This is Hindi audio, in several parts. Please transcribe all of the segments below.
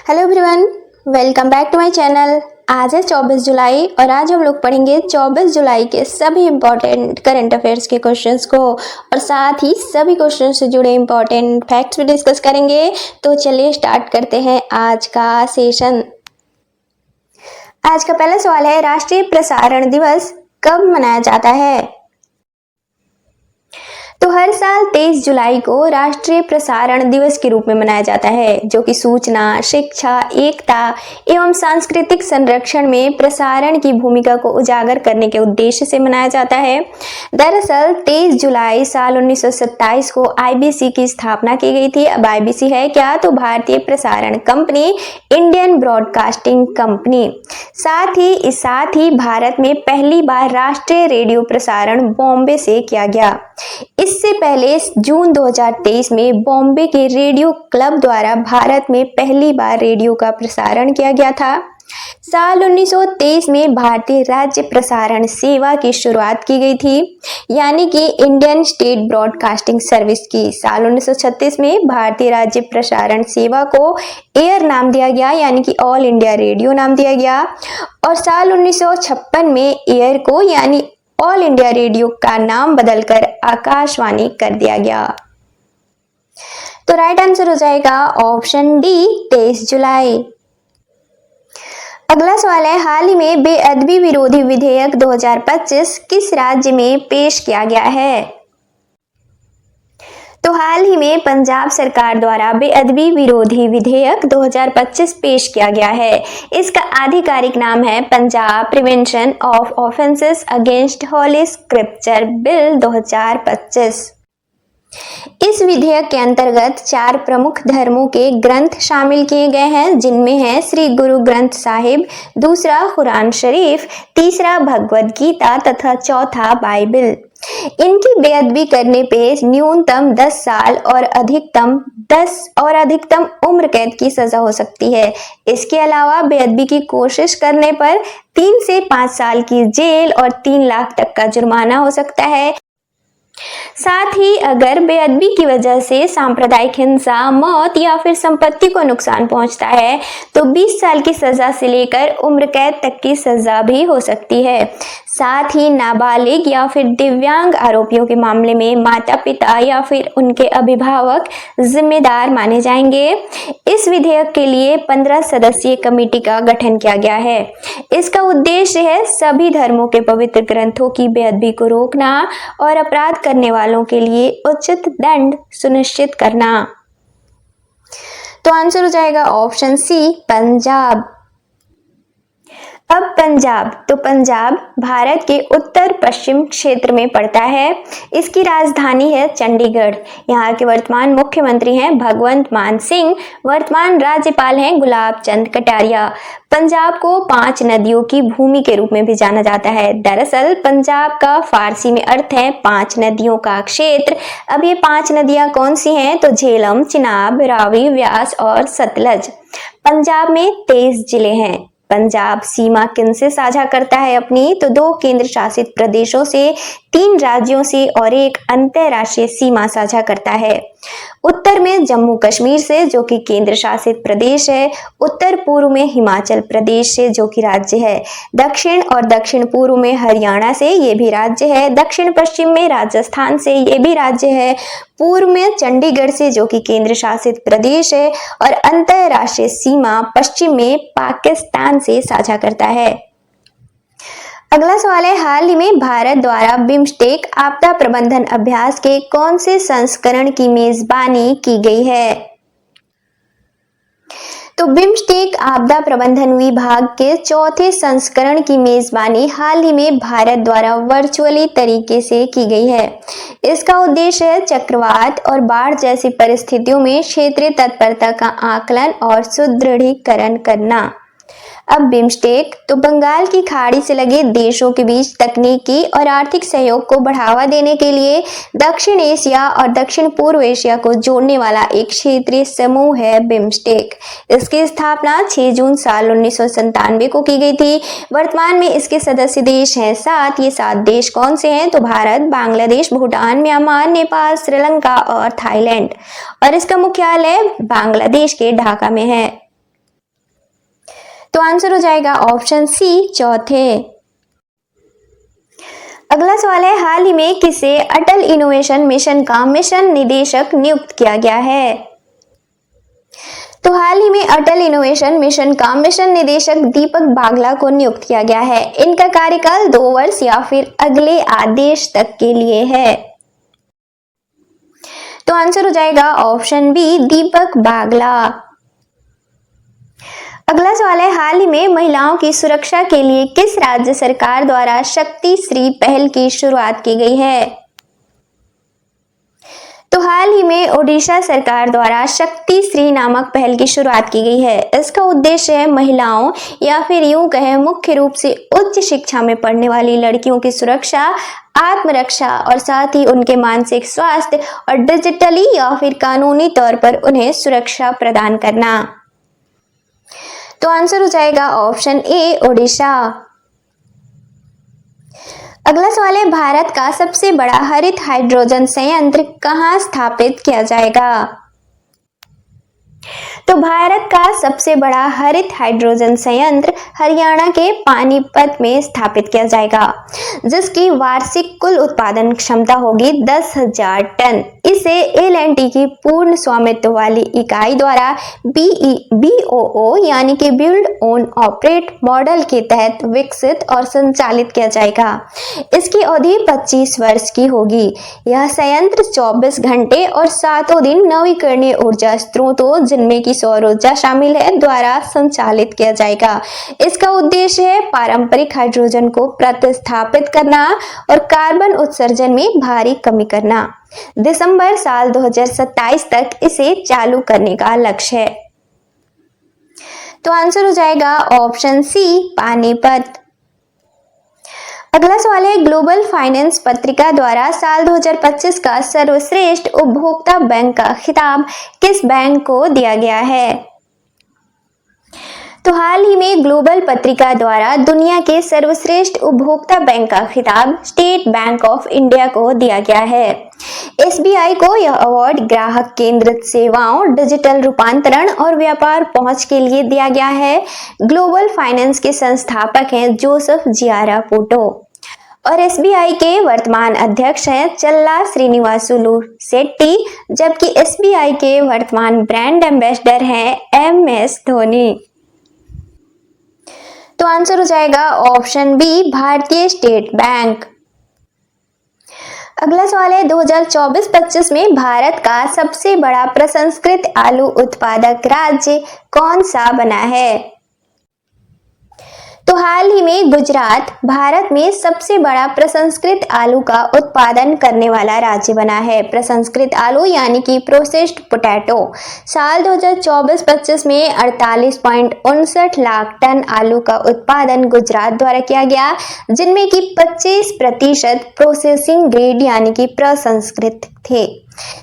Hello everyone, welcome back to my channel. आज है 24 जुलाई और आज हम लोग पढ़ेंगे 24 जुलाई के सभी इम्पोर्टेंट करंट अफेयर्स के क्वेश्चंस को और साथ ही सभी क्वेश्चन से जुड़े इम्पोर्टेंट फैक्ट्स भी डिस्कस करेंगे। तो चलिए स्टार्ट करते हैं आज का सेशन। आज का पहला सवाल है, राष्ट्रीय प्रसारण दिवस कब मनाया जाता है? तो हर साल 23 जुलाई को राष्ट्रीय प्रसारण दिवस के रूप में मनाया जाता है, जो कि सूचना, शिक्षा, एकता एवं सांस्कृतिक संरक्षण में प्रसारण की भूमिका को उजागर करने के उद्देश्य से मनाया जाता है। दरअसल 23 जुलाई साल 1927 को आईबीसी की स्थापना की गई थी। अब आईबीसी है क्या? तो भारतीय प्रसारण कंपनी, इंडियन ब्रॉडकास्टिंग कंपनी। साथ ही भारत में पहली बार राष्ट्रीय रेडियो प्रसारण बॉम्बे से किया गया। इससे पहले जून 2023 में बॉम्बे के रेडियो क्लब द्वारा भारत में पहली बार रेडियो का प्रसारण किया गया था। साल 1923 में भारतीय राज्य प्रसारण सेवा की शुरुआत की गई थी, यानी कि इंडियन स्टेट ब्रॉडकास्टिंग सर्विस की। साल 1936 में भारतीय राज्य प्रसारण सेवा को एयर नाम दिया गया, यानी कि ऑल इंडिया रेडियो नाम दिया गया। और साल 1956 में एयर को यानी ऑल इंडिया रेडियो का नाम बदलकर आकाशवाणी कर दिया गया। तो राइट आंसर हो जाएगा ऑप्शन डी, 23 जुलाई। अगला सवाल है, हाल ही में बेअदबी विरोधी विधेयक 2025 किस राज्य में पेश किया गया है? तो हाल ही में पंजाब सरकार द्वारा बेअदबी विरोधी विधेयक 2025 पेश किया गया है। इसका आधिकारिक नाम है Punjab prevention of offences against Holi scripture bill 2025। इस विधेयक के अंतर्गत 4 प्रमुख धर्मों के ग्रंथ शामिल किए गए हैं, जिनमें है श्री गुरु ग्रंथ साहिब, दूसरा कुरान शरीफ, तीसरा भगवद गीता तथा चौथा बाइबिल। इनकी बेअदबी करने पे न्यूनतम 10 साल और अधिकतम उम्र कैद की सजा हो सकती है। इसके अलावा बेअदबी की कोशिश करने पर 3 से 5 साल की जेल और 3 लाख तक का जुर्माना हो सकता है। साथ ही अगर बेअदबी की वजह से सांप्रदायिक हिंसा, मौत या फिर संपत्ति को नुकसान पहुंचता है तो 20 साल की सजा से लेकर उम्र कैद तक की सजा भी हो सकती है। साथ ही नाबालिग या फिर दिव्यांग आरोपियों के मामले में माता पिता या फिर उनके अभिभावक जिम्मेदार माने जाएंगे। इस विधेयक के लिए 15 सदस्यीय कमेटी का गठन किया गया है। इसका उद्देश्य है सभी धर्मों के पवित्र ग्रंथों की बेअदबी को रोकना और अपराध करने वालों के लिए उचित दंड सुनिश्चित करना। तो आंसर हो जाएगा ऑप्शन सी, पंजाब। अब पंजाब, तो पंजाब भारत के उत्तर पश्चिम क्षेत्र में पड़ता है। इसकी राजधानी है चंडीगढ़। यहाँ के वर्तमान मुख्यमंत्री हैं भगवंत मान सिंह, वर्तमान राज्यपाल हैं गुलाब चंद कटारिया। पंजाब को 5 नदियों की भूमि के रूप में भी जाना जाता है। दरअसल पंजाब का फारसी में अर्थ है 5 नदियों का क्षेत्र। अब ये 5 नदियां कौन सी हैं? तो झेलम, चिनाब, रावी, व्यास और सतलज। पंजाब में 23 जिले हैं। पंजाब सीमा किनसे साझा करता है अपनी? तो 2 केंद्र शासित प्रदेशों से, 3 राज्यों से और एक अंतर्राष्ट्रीय सीमा साझा करता है। उत्तर में जम्मू कश्मीर से, जो कि केंद्र शासित प्रदेश है। उत्तर पूर्व में हिमाचल प्रदेश से, जो कि राज्य है। दक्षिण और दक्षिण पूर्व में हरियाणा से, ये भी राज्य है। दक्षिण पश्चिम में राजस्थान से, ये भी राज्य है। पूर्व में चंडीगढ़ से, जो कि केंद्र शासित प्रदेश है। और अंतर्राष्ट्रीय सीमा पश्चिम में पाकिस्तान से साझा करता है। अगला सवाल है, हाल ही में भारत द्वारा बिम्स्टेक आपदा प्रबंधन अभ्यास के कौन से संस्करण की मेजबानी की गई है? तो बिम्स्टेक आपदा प्रबंधन विभाग के 4थे संस्करण की मेजबानी हाल ही में भारत द्वारा वर्चुअली तरीके से की गई है। इसका उद्देश्य है चक्रवात और बाढ़ जैसी परिस्थितियों में क्षेत्रीय तत्परता का आकलन और सुदृढ़ीकरण करना। अब बिम्स्टेक तो बंगाल की खाड़ी से लगे देशों के बीच तकनीकी और आर्थिक सहयोग को बढ़ावा देने के लिए दक्षिण एशिया और दक्षिण पूर्व एशिया को जोड़ने वाला एक क्षेत्रीय समूह है बिम्स्टेक। इसकी स्थापना 6 जून साल 1997 को की गई थी। वर्तमान में इसके सदस्य देश हैं 7। ये 7 देश कौन से हैं? तो भारत, बांग्लादेश, भूटान, म्यांमार, नेपाल, श्रीलंका और थाईलैंड। और इसका मुख्यालय बांग्लादेश के ढाका में है। तो आंसर हो जाएगा ऑप्शन सी चौथे। अगला सवाल है, हाल ही में किसे अटल इनोवेशन मिशन का मिशन निदेशक नियुक्त किया गया है? तो हाल ही में अटल इनोवेशन मिशन का मिशन निदेशक दीपक बागला को नियुक्त किया गया है। इनका कार्यकाल 2 वर्ष या फिर अगले आदेश तक के लिए है। तो आंसर हो जाएगा ऑप्शन बी दीपक बागला। अगला सवाल है, हाल ही में महिलाओं की सुरक्षा के लिए किस राज्य सरकार द्वारा शक्ति श्री पहल की शुरुआत की गई है? तो हाल ही में ओडिशा सरकार द्वारा शक्ति श्री नामक पहल की शुरुआत की गई है। इसका उद्देश्य है महिलाओं या फिर यूं कहें मुख्य रूप से उच्च शिक्षा में पढ़ने वाली लड़कियों की सुरक्षा, आत्मरक्षा और साथ ही उनके मानसिक स्वास्थ्य और डिजिटली या फिर कानूनी तौर पर उन्हें सुरक्षा प्रदान करना। तो आंसर हो जाएगा ऑप्शन ए ओडिशा। अगला सवाल है, भारत का सबसे बड़ा हरित हाइड्रोजन संयंत्र कहाँ स्थापित किया जाएगा? तो भारत का सबसे बड़ा हरित हाइड्रोजन संयंत्र हरियाणा के पानीपत में स्थापित किया जाएगा, जिसकी वार्षिक कुल उत्पादन क्षमता होगी 10,000 टन। इसे एल&टी की पूर्ण स्वामित्व वाली इकाई द्वारा BOO यानी कि बिल्ड ओन ऑपरेट मॉडल के तहत विकसित और संचालित किया जाएगा। इसकी अवधि 25 वर्ष की होगी। यह संयंत्र 24 घंटे और 7 दिन नवीकरणीय ऊर्जा स्रोतों, जिनमें की सौर ऊर्जा शामिल है, द्वारा संचालित किया जाएगा। इसका उद्देश्य है पारंपरिक हाइड्रोजन को प्रतिस्थापित करना और कार्बन उत्सर्जन में भारी कमी करना। दिसंबर साल 2027 तक इसे चालू करने का लक्ष्य है। तो आंसर हो जाएगा ऑप्शन सी पानीपत। अगला सवाल है, ग्लोबल फाइनेंस पत्रिका द्वारा साल 2025 का सर्वश्रेष्ठ उपभोक्ता बैंक का खिताब किस बैंक को दिया गया है? तो हाल ही में ग्लोबल पत्रिका द्वारा दुनिया के सर्वश्रेष्ठ उपभोक्ता बैंक का खिताब स्टेट बैंक ऑफ इंडिया को दिया गया है। SBI को यह अवार्ड ग्राहक केंद्रित सेवाओं, डिजिटल रूपांतरण और व्यापार पहुंच के लिए दिया गया है। ग्लोबल फाइनेंस के संस्थापक हैं जोसेफ जियारा पोटो और SBI के वर्तमान अध्यक्ष हैं चल्ला श्रीनिवासुलु शेट्टी, जबकि SBI के वर्तमान ब्रांड एम्बेसडर हैं MS धोनी। तो आंसर हो जाएगा ऑप्शन बी भारतीय स्टेट बैंक। अगला सवाल है, 2024-25 में भारत का सबसे बड़ा प्रसंस्कृत आलू उत्पादक राज्य कौन सा बना है? तो हाल ही में गुजरात भारत में सबसे बड़ा प्रसंस्कृत आलू का उत्पादन करने वाला राज्य बना है। प्रसंस्कृत आलू यानी कि प्रोसेस्ड पोटैटो साल 2024-25 में 48.59 लाख टन आलू का उत्पादन गुजरात द्वारा किया गया, जिनमें कि 25% प्रोसेसिंग ग्रेड यानी कि प्रसंस्कृत थे।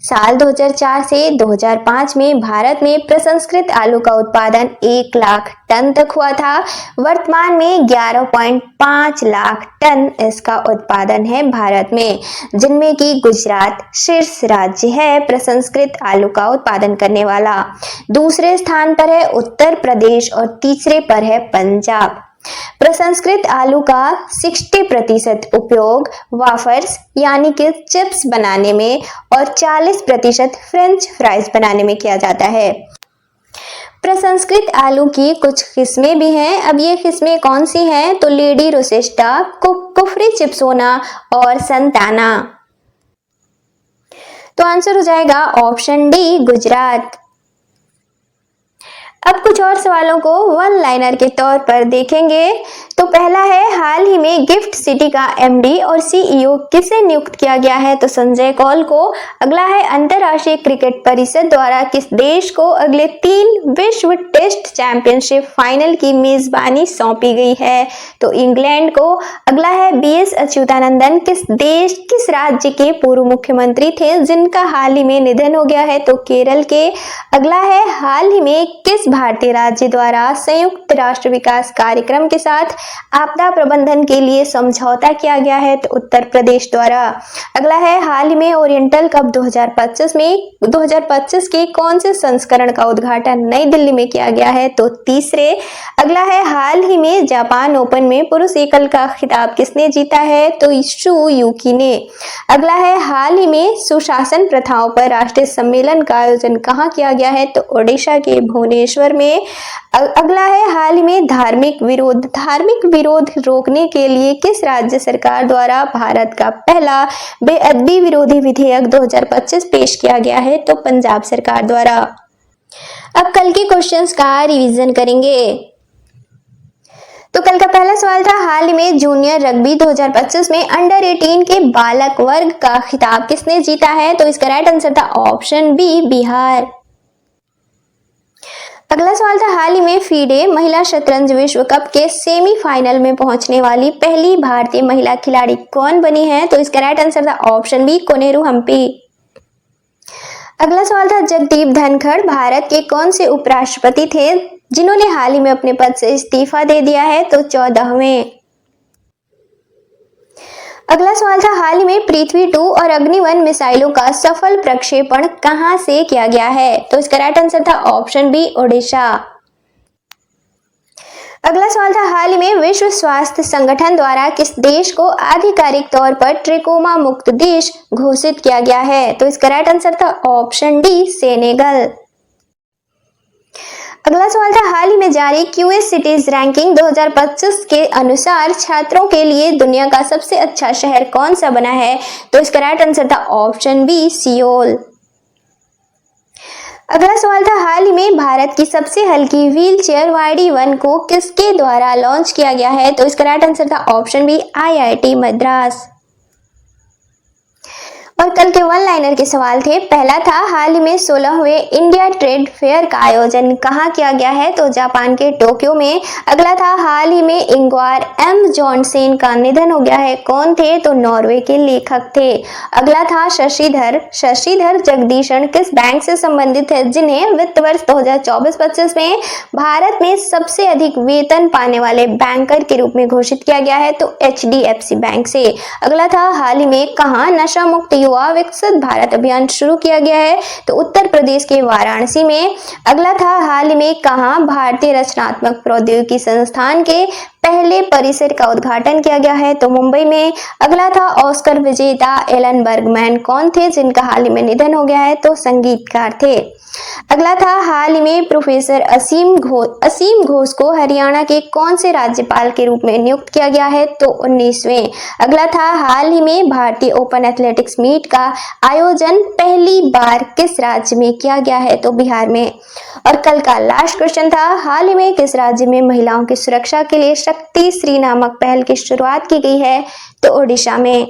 साल 2004 से 2005 में भारत में प्रसंस्कृत आलू का उत्पादन 1 लाख टन तक हुआ था। वर्तमान में 11.5 लाख टन इसका उत्पादन है भारत में, जिनमें कि गुजरात शीर्ष राज्य है प्रसंस्कृत आलू का उत्पादन करने वाला। दूसरे स्थान पर है उत्तर प्रदेश और तीसरे पर है पंजाब। प्रसंस्कृत आलू का 60% उपयोग वाफर्स यानी कि चिप्स बनाने में और 40% फ्रेंच फ्राइज बनाने में किया जाता है। प्रसंस्कृत आलू की कुछ किस्में भी हैं। अब ये किस्में कौन सी हैं? तो लेडी रोसेस्टा, कुफरी चिप्सोना और संताना। तो आंसर हो जाएगा ऑप्शन डी गुजरात। अब कुछ और सवालों को वन लाइनर के तौर पर देखेंगे। तो पहला है, हाल ही में गिफ्ट सिटी का MD और CEO किसे नियुक्त किया गया है? तो संजय कौल को। अगला है, अंतर्राष्ट्रीय क्रिकेट परिषद द्वारा किस देश को अगले 3 विश्व टेस्ट चैंपियनशिप फाइनल की मेजबानी सौंपी गई है? तो इंग्लैंड को। अगला है, BS अच्युतानंदन किस राज्य के पूर्व मुख्यमंत्री थे जिनका हाल ही में निधन हो गया है? तो केरल के। अगला है, हाल ही में किस भारतीय राज्य द्वारा संयुक्त राष्ट्र विकास कार्यक्रम के साथ आपदा प्रबंधन के लिए समझौता किया गया है? तो उत्तर प्रदेश द्वारा। अगला है, हाल ही में ओरिएंटल कप 2025 के कौन से संस्करण का उद्घाटन नई दिल्ली में किया गया है? तो तीसरे। अगला है, हाल ही में जापान ओपन में पुरुष एकल का खिताब किसने जीता है? तो शू यूकी ने। अगला है, हाल ही में सुशासन प्रथाओं पर राष्ट्रीय सम्मेलन का आयोजन कहाँ किया गया है? तो ओडिशा के भुवनेश्वर में। अगला है, हाल ही में धार्मिक विरोध रोकने के लिए किस राज्य सरकार द्वारा भारत का पहला बेअदबी विरोधी विधेयक 2025 पेश किया गया है? तो पंजाब सरकार द्वारा। अब कल के क्वेश्चंस का रिवीजन करेंगे। तो कल का पहला सवाल था, हाल ही में जूनियर रग्बी 2025 में अंडर 18 के बालक वर्ग का खिताब किसने जीता है? तो इसका राइट आंसर था ऑप्शन बी, बिहार। अगला सवाल था, हाल ही में फीडे महिला शतरंज विश्व कप के सेमीफाइनल में पहुंचने वाली पहली भारतीय महिला खिलाड़ी कौन बनी है? तो इसका राइट आंसर था ऑप्शन बी, कोनेरू हम्पी। अगला सवाल था, जगदीप धनखड़ भारत के कौन से उपराष्ट्रपति थे जिन्होंने हाल ही में अपने पद से इस्तीफा दे दिया है? तो 14वें। अगला सवाल था, हाल ही में पृथ्वी 2 और अग्नि-1 मिसाइलों का सफल प्रक्षेपण कहां से किया गया है? तो इसका राइट आंसर था ऑप्शन बी, ओडिशा। अगला सवाल था, हाल ही में विश्व स्वास्थ्य संगठन द्वारा किस देश को आधिकारिक तौर पर ट्रिकोमा मुक्त देश घोषित किया गया है? तो इसका राइट आंसर था ऑप्शन डी, सेनेगल। अगला सवाल था, हाल ही में जारी क्यूएस सिटीज रैंकिंग 2025 के अनुसार छात्रों के लिए दुनिया का सबसे अच्छा शहर कौन सा बना है? तो इसका राइट आंसर था ऑप्शन बी, सियोल। अगला सवाल था, हाल ही में भारत की सबसे हल्की व्हील चेयर YD1 को किसके द्वारा लॉन्च किया गया है? तो इसका राइट आंसर था ऑप्शन बी, IIT मद्रास। और कल के वन लाइनर के सवाल थे। पहला था, हाल ही में 16वें इंडिया ट्रेड फेयर का आयोजन कहाँ किया गया है? तो जापान के टोक्यो में। अगला था, हाल ही में इंग्वार एम जॉनसेन का निधन हो गया है, कौन थे? तो नॉर्वे के लेखक थे। अगला था, शशिधर जगदीशन किस बैंक से संबंधित है जिन्हें वित्त वर्ष 2024-25 में भारत में सबसे अधिक वेतन पाने वाले बैंकर के रूप में घोषित किया गया है? तो HDFC बैंक से। अगला था, हाल ही में कहाँ नशा मुक्त युवा विकसित भारत अभियान शुरू किया गया है? तो उत्तर प्रदेश के वाराणसी में। अगला था, हाल ही में कहाँ भारतीय रचनात्मक प्रौद्योगिकी संस्थान के पहले परिसर का उद्घाटन किया गया है? तो मुंबई में। अगला था, ऑस्कर विजेता एलन बर्गमैन कौन थे जिनका हाल ही में निधन हो गया है? तो संगीतकार थे। अगला था, हाल ही में प्रोफेसर असीम घोष को हरियाणा के कौन से राज्यपाल के रूप में नियुक्त किया गया है? तो 19वें। अगला था, हाल ही में भारतीय ओपन एथलेटिक्स मीट का आयोजन पहली बार किस राज्य में किया गया है? तो बिहार में। और कल का लास्ट क्वेश्चन था, हाल ही में किस राज्य में महिलाओं की सुरक्षा के लिए शक्ति श्री नामक पहल की शुरुआत की गई है? तो ओडिशा में।